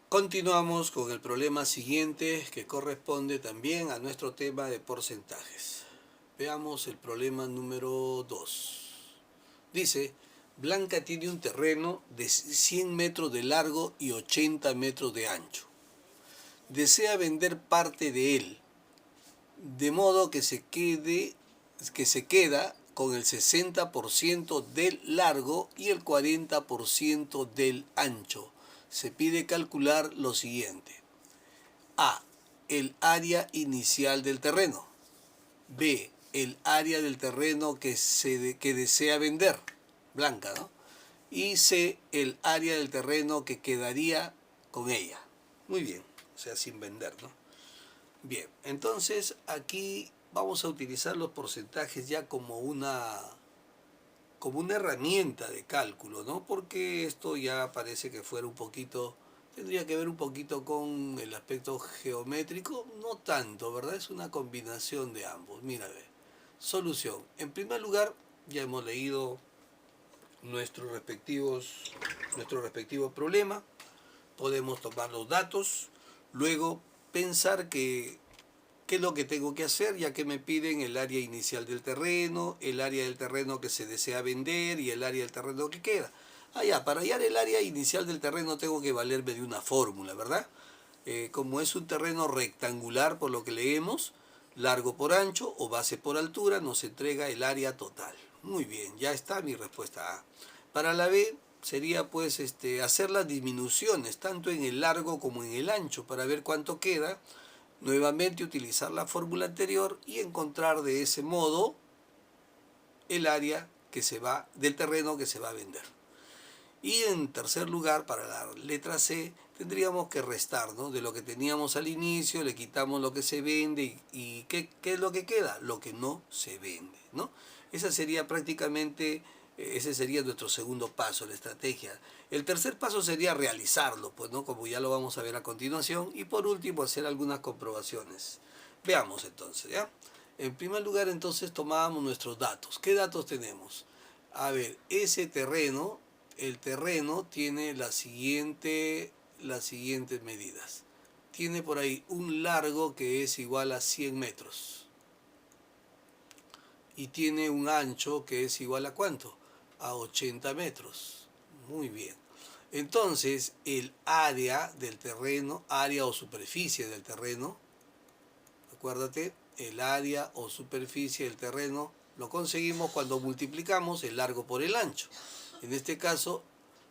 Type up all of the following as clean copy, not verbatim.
Continuamos con el problema siguiente que corresponde también a nuestro tema de porcentajes. Veamos el problema número 2. Dice, Blanca tiene un terreno de 100 metros de largo y 80 metros de ancho. Desea vender parte de él, de modo que se queda con el 60% del largo y el 40% del ancho. Se pide calcular lo siguiente. A. El área inicial del terreno. B. El área del terreno que desea vender. Blanca, ¿no? Y C. El área del terreno que quedaría con ella. Muy bien, o sea, sin vender, ¿no? Bien, entonces aquí vamos a utilizar los porcentajes ya como una herramienta de cálculo, ¿no? Porque esto ya parece que fuera un poquito, tendría que ver un poquito con el aspecto geométrico, no tanto, ¿verdad? Es una combinación de ambos. Mira, ve. Solución. En primer lugar, ya hemos leído nuestro respectivo problema, podemos tomar los datos, luego pensar qué es lo que tengo que hacer, ya que me piden el área inicial del terreno, el área del terreno que se desea vender y el área del terreno que queda. Para hallar el área inicial del terreno tengo que valerme de una fórmula, ¿verdad? Como es un terreno rectangular, por lo que leemos, largo por ancho o base por altura, nos entrega el área total. Muy bien, ya está mi respuesta A. Para la B sería pues hacer las disminuciones, tanto en el largo como en el ancho, para ver cuánto queda. Nuevamente utilizar la fórmula anterior y encontrar de ese modo el área del terreno que se va a vender. Y en tercer lugar, para la letra C, tendríamos que restar, ¿no? De lo que teníamos al inicio, le quitamos lo que se vende y ¿qué es lo que queda? Lo que no se vende, ¿no? Esa sería prácticamente, ese sería nuestro segundo paso, la estrategia. El tercer paso sería realizarlo, pues, ¿no? Como ya lo vamos a ver a continuación. Y por último, hacer algunas comprobaciones. Veamos entonces, ¿ya? En primer lugar, entonces, tomábamos nuestros datos. ¿Qué datos tenemos? A ver, ese terreno, el terreno tiene las siguientes medidas. Tiene por ahí un largo que es igual a 100 metros. Y tiene un ancho que es igual a ¿cuánto? A 80 metros. Muy bien. Entonces, el área del terreno, área o superficie del terreno, acuérdate, el área o superficie del terreno lo conseguimos cuando multiplicamos el largo por el ancho. En este caso,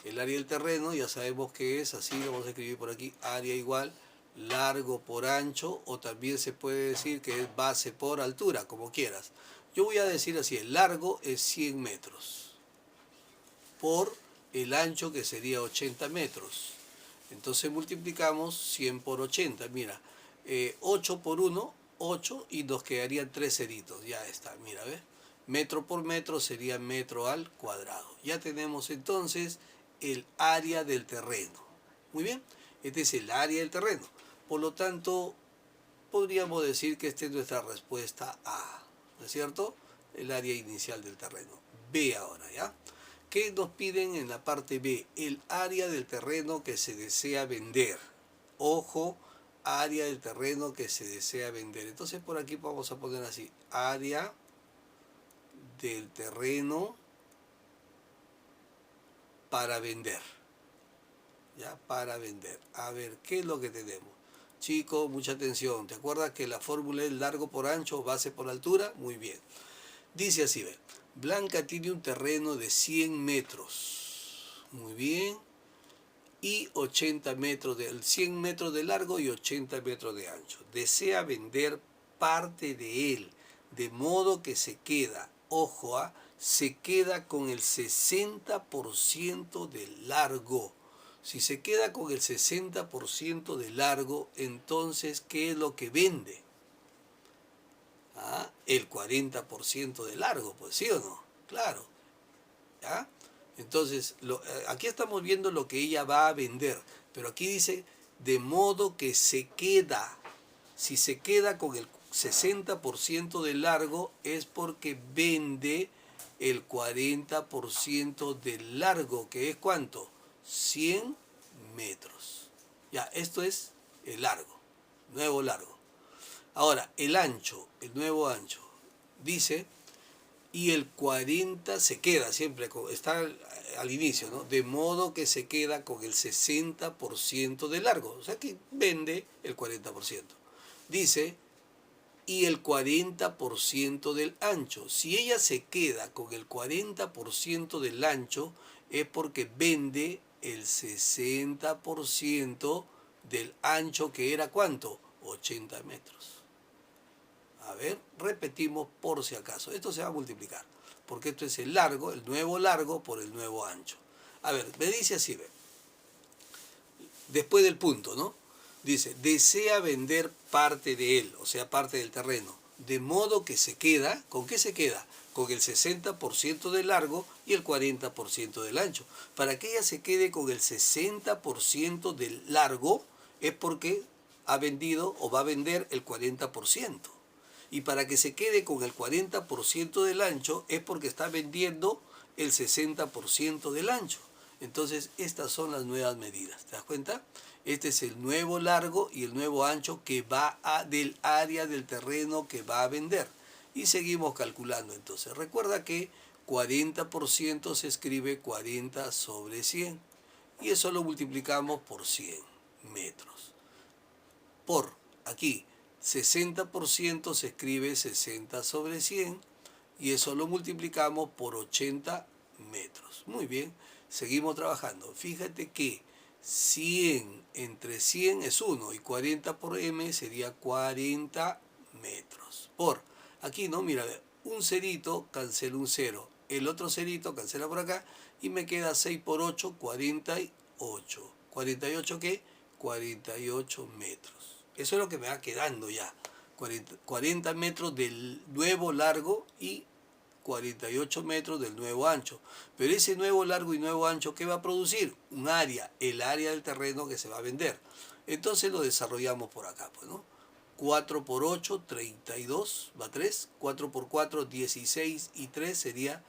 el área del terreno ya sabemos que es, así lo vamos a escribir por aquí, área igual largo por ancho, o también se puede decir que es base por altura, como quieras. Yo voy a decir así, el largo es 100 metros por el ancho, que sería 80 metros. Entonces multiplicamos 100 por 80, mira, 8 por 1, 8, y nos quedarían 3 ceritos, ya está, mira, ¿ves? Metro por metro sería metro al cuadrado. Ya tenemos entonces el área del terreno. Muy bien, este es el área del terreno. Por lo tanto, podríamos decir que esta es nuestra respuesta A, ¿no es cierto? El área inicial del terreno. B ahora, ¿ya? ¿Qué nos piden en la parte B? El área del terreno que se desea vender. Ojo, área del terreno que se desea vender. Entonces por aquí vamos a poner así, área del terreno para vender. ¿Ya? Para vender. A ver, ¿qué es lo que tenemos? Chicos, mucha atención. ¿Te acuerdas que la fórmula es largo por ancho, base por altura? Muy bien. Dice así, ve. Blanca tiene un terreno de 100 metros. Muy bien. Y 80 metros, 100 metros de largo y 80 metros de ancho. Desea vender parte de él, de modo que se queda, ojo, se queda con el 60% de largo. Si se queda con el 60% de largo, entonces, ¿qué es lo que vende? El 40% de largo, pues, ¿sí o no? Claro. ¿Ya? Entonces, aquí estamos viendo lo que ella va a vender, pero aquí dice, de modo que se queda. Si se queda con el 60% de largo, es porque vende el 40% del largo, que es ¿cuánto? 100 metros. Ya, esto es el largo, nuevo largo. Ahora, el ancho, el nuevo ancho, dice, y el 40 se queda siempre, está al inicio, ¿no? De modo que se queda con el 60% de largo, o sea que vende el 40%. Dice, y el 40% del ancho. Si ella se queda con el 40% del ancho, es porque vende el 60% del ancho, que era ¿cuánto? 80 metros. A ver, repetimos por si acaso. Esto se va a multiplicar, porque esto es el largo, el nuevo largo por el nuevo ancho. A ver, me dice así, ve. Después del punto, ¿no? Dice, desea vender parte de él, o sea, parte del terreno, de modo que se queda, ¿con qué se queda? Con el 60% del largo y el 40% del ancho. Para que ella se quede con el 60% del largo es porque ha vendido o va a vender el 40%. Y para que se quede con el 40% del ancho es porque está vendiendo el 60% del ancho. Entonces, estas son las nuevas medidas. ¿Te das cuenta? Este es el nuevo largo y el nuevo ancho que va del área del terreno que va a vender. Y seguimos calculando entonces. Recuerda que 40% se escribe 40 sobre 100. Y eso lo multiplicamos por 100 metros. Por aquí, 60% se escribe 60 sobre 100. Y eso lo multiplicamos por 80 metros. Muy bien. Seguimos trabajando. Fíjate que 100 entre 100 es 1 y 40 por m sería 40 metros. Por aquí, ¿no? Mira, un cerito cancela un cero. El otro cerito cancela por acá y me queda 6 por 8, 48. ¿48 qué? 48 metros. Eso es lo que me va quedando ya. 40 metros del nuevo largo y 48 metros del nuevo ancho. Pero ese nuevo largo y nuevo ancho, ¿qué va a producir? Un área, el área del terreno que se va a vender. Entonces lo desarrollamos por acá, pues, ¿no? 4 por 8, 32, va 3. 4 por 4, 16 y 3 sería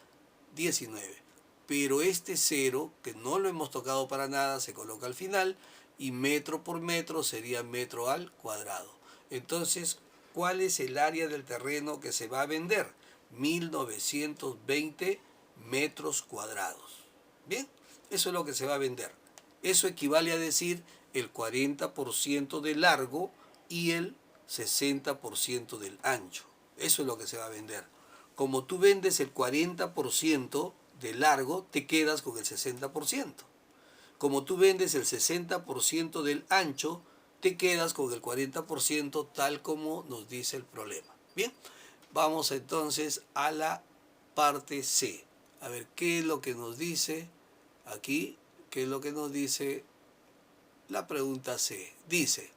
19. Pero este 0, que no lo hemos tocado para nada, se coloca al final y metro por metro sería metro al cuadrado. Entonces, ¿cuál es el área del terreno que se va a vender? 1920 metros cuadrados. Bien, eso es lo que se va a vender. Eso equivale a decir el 40% de largo y el 60% del ancho. Eso es lo que se va a vender. Como tú vendes el 40% de largo, te quedas con el 60%. Como tú vendes el 60% del ancho, te quedas con el 40% tal como nos dice el problema. Bien, vamos entonces a la parte C. A ver, ¿qué es lo que nos dice aquí? ¿Qué es lo que nos dice la pregunta C? Dice,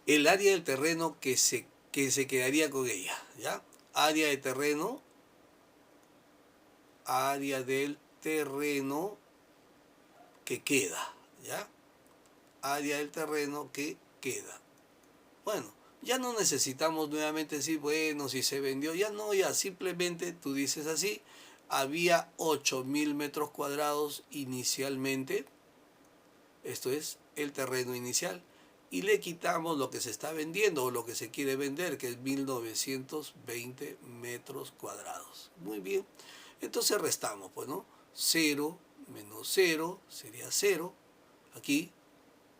el área del terreno que se quedaría con ella, ¿ya? Área de terreno, área del terreno que queda, ¿ya? Área del terreno que queda. Bueno, ya no necesitamos nuevamente decir, bueno, si se vendió, ya no, ya simplemente tú dices así, había 8.000 metros cuadrados inicialmente, esto es el terreno inicial, y le quitamos lo que se está vendiendo o lo que se quiere vender, que es 1920 metros cuadrados. Muy bien, entonces restamos, pues, ¿no? 0 menos 0 sería 0, aquí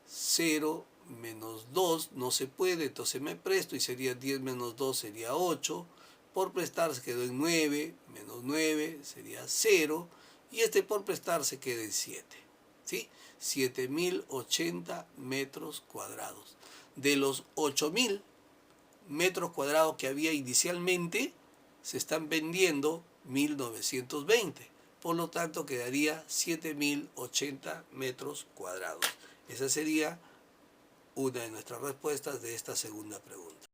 0 menos 2 no se puede, entonces me presto y sería 10 menos 2 sería 8, por prestar se quedó en 9, menos 9 sería 0, y este por prestar se queda en 7, ¿sí? 7.080 metros cuadrados. De los 8.000 metros cuadrados que había inicialmente, se están vendiendo 1.920. Por lo tanto, quedaría 7.080 metros cuadrados. Esa sería una de nuestras respuestas de esta segunda pregunta.